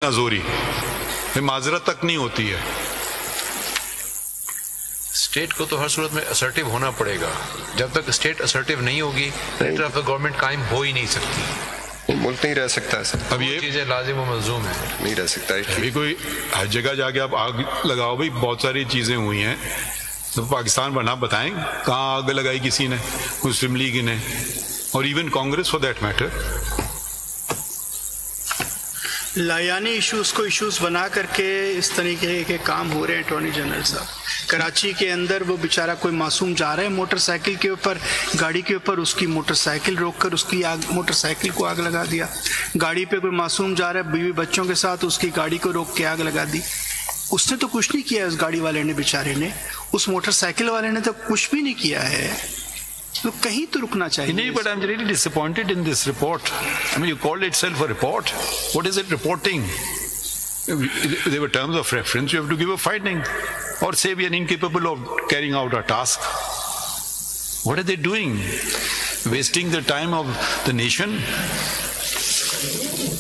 नजोरी माजरत तक नहीं होती है। स्टेट को तो हर सूरत में असर्टिव होना पड़ेगा। जब तक स्टेट असर्टिव नहीं होगी सेंटर ऑफ द गवर्नमेंट कायम हो ही नहीं सकती। मुल्क नहीं रह सकता ऐसा। अब ये चीजें लाजिम और मलजूम है, नहीं रह सकता। अभी कोई हर जगह जाके आप आग लगाओ, भाई बहुत सारी चीजें हुई हैं तो पाकिस्तान बना बताएं कहाँ आग लगाई किसी ने, मुस्लिम लीग ने और even Congress for that matter. लायानी इश्यूज को इश्यूज बना करके इस तरीके के काम हो रहे हैं। अटॉर्नी जनरल साहब, कराची के अंदर वो बेचारा कोई मासूम जा रहा है मोटरसाइकिल के ऊपर, गाड़ी के ऊपर उसकी मोटरसाइकिल रोककर उसकी मोटरसाइकिल को आग लगा दिया। गाड़ी पे कोई मासूम जा रहा है बीवी बच्चों के साथ, उसकी गाड़ी को रोक के आग लगा दी। उसने तो कुछ नहीं किया, उस गाड़ी वाले ने, बेचारे ने, उस मोटरसाइकिल वाले ने तो कुछ भी नहीं किया है। तो कहीं तो रुकना चाहिए। नहीं, but I'm really disappointed in this report. I mean, you called itself a report. What is it reporting? There were terms of reference. You have to give a finding, or say we are incapable of carrying out our task. What are they doing? Wasting the time of the nation.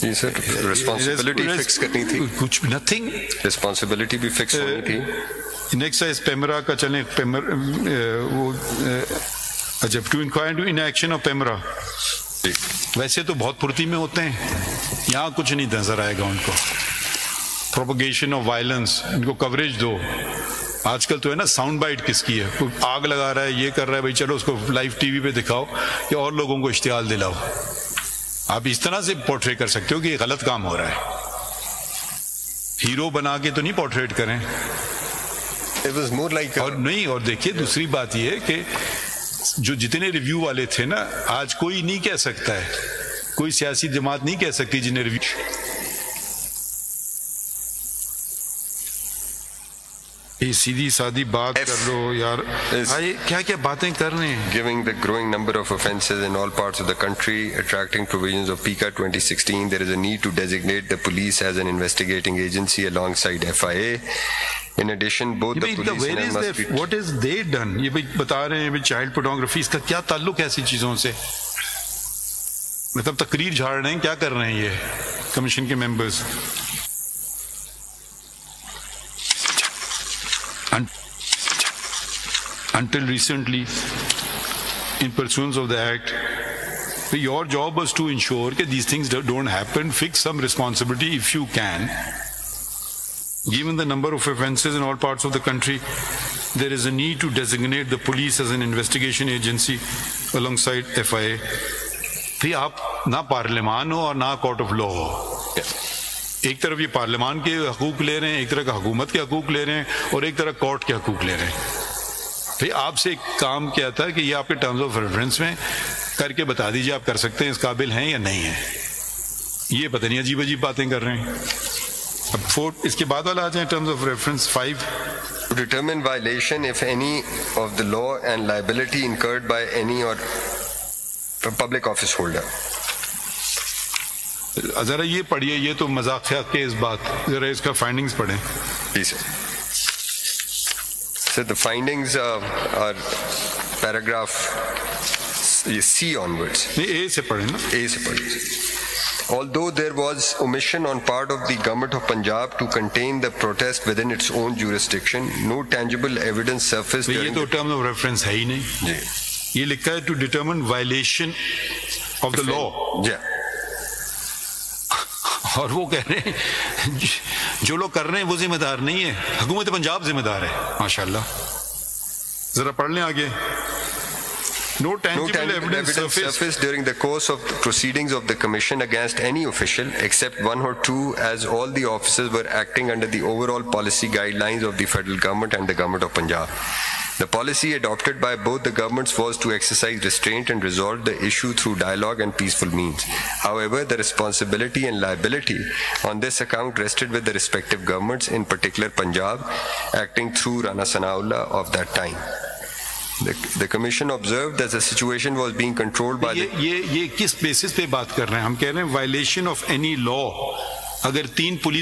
जी sir, responsibility fix करनी थी। कुछ nothing. Responsibility भी fix होनी थी। Next है पेमरा का, चले वो अच्छा, to inquire to inaction of PEMRA. वैसे तो बहुत फुर्ती में होते हैं, यहाँ कुछ नहीं नजर आएगा उनको। प्रोपगेशन ऑफ वायलेंस, इनको कवरेज दो। आजकल तो है ना साउंड बाइट किसकी है, कोई आग लगा रहा है, ये कर रहा है, भाई चलो उसको लाइव टीवी पे दिखाओ या और लोगों को इश्तिहाल दिलाओ। आप इस तरह से पोर्ट्रेट कर सकते हो कि ये गलत काम हो रहा है। हीरो बना के तो नहीं पोर्ट्रेट करें। It was more like और नहीं, और देखिए दूसरी बात ये है कि जो जितने रिव्यू वाले थे ना, आज कोई नहीं कह सकता है, कोई सियासी जमात नहीं कह सकती जिन्हें रिव्यू। ये सीधी सादी बात कर लो यार, क्या क्या बातें कर रहे हैं। Given the growing number of offences in all parts of the country, attracting provisions of PICA 2016, there is a need to designate the police as an investigating agency alongside FIA. In addition, both the police must be... What is they done? ये भाई बता रहे हैं child pornography, इसका क्या ताल्लुक है ऐसी चीजों से? मतलब तकरीर झाड़ रहे हैं, क्या कर रहे हैं ये कमीशन के members? Until recently, in pursuance of the act, your job was to ensure that these things don't happen. Fix some responsibility if you can. Given the number of offences in all parts of the country, there is a need to designate the police as an investigation agency alongside FIA. फिर आप ना पार्लियामान हो और ना court of law हो। एक तरफ ये पार्लियामान के हकूक ले रहे हैं, एक तरफ का हुकूमत के हकूक ले रहे हैं और एक तरफ कोर्ट के हकूक ले रहे हैं। फिर आपसे एक काम किया था कि ये आपके टर्म्स ऑफ रेफरेंस में करके बता दीजिए आप कर सकते हैं, इस काबिल हैं या नहीं है। ये पता नहीं अजीब अजीब बातें कर रहे हैं। अब 4 इसके बाद वाला आ जाए, terms of reference 5। To determine violation, if any, of the law and liability incurred by any or public office holder. जरा ये पढ़िए, ये तो मजाक के इस बात, जरा इसका फाइंडिंग्स पढ़ें। जी sir. So the findings are paragraph C onwards. नहीं, A से पढ़ें ना। A से पढ़िए। Although there was omission on part of the government of Punjab to contain the protest within its own jurisdiction, no tangible evidence surfaced. ये तो term of reference है ही नहीं जी। ये लिखा है to determine violation of the law. और वो कह रहे हैं जो लोग कर रहे हैं वो जिम्मेदार नहीं है, हुकूमत पंजाब जिम्मेदार है। माशाल्लाह, जरा पढ़ लें आगे। No tangible evidence surfaced during the course of the proceedings of the commission against any official except 1 or 2, as all the officers were acting under the overall policy guidelines of the federal government and the government of Punjab. The policy adopted by both the governments was to exercise restraint and resolve the issue through dialogue and peaceful means. However, the responsibility and liability on this account rested with the respective governments, in particular Punjab, acting through Rana Sanaullah of that time. The commission observed that the situation was being controlled by ये किस basis पे बात कर रहे हैं? हम कह रहे हैं वायलेशन ऑफ एनी लॉ। अगर 3 पुलिस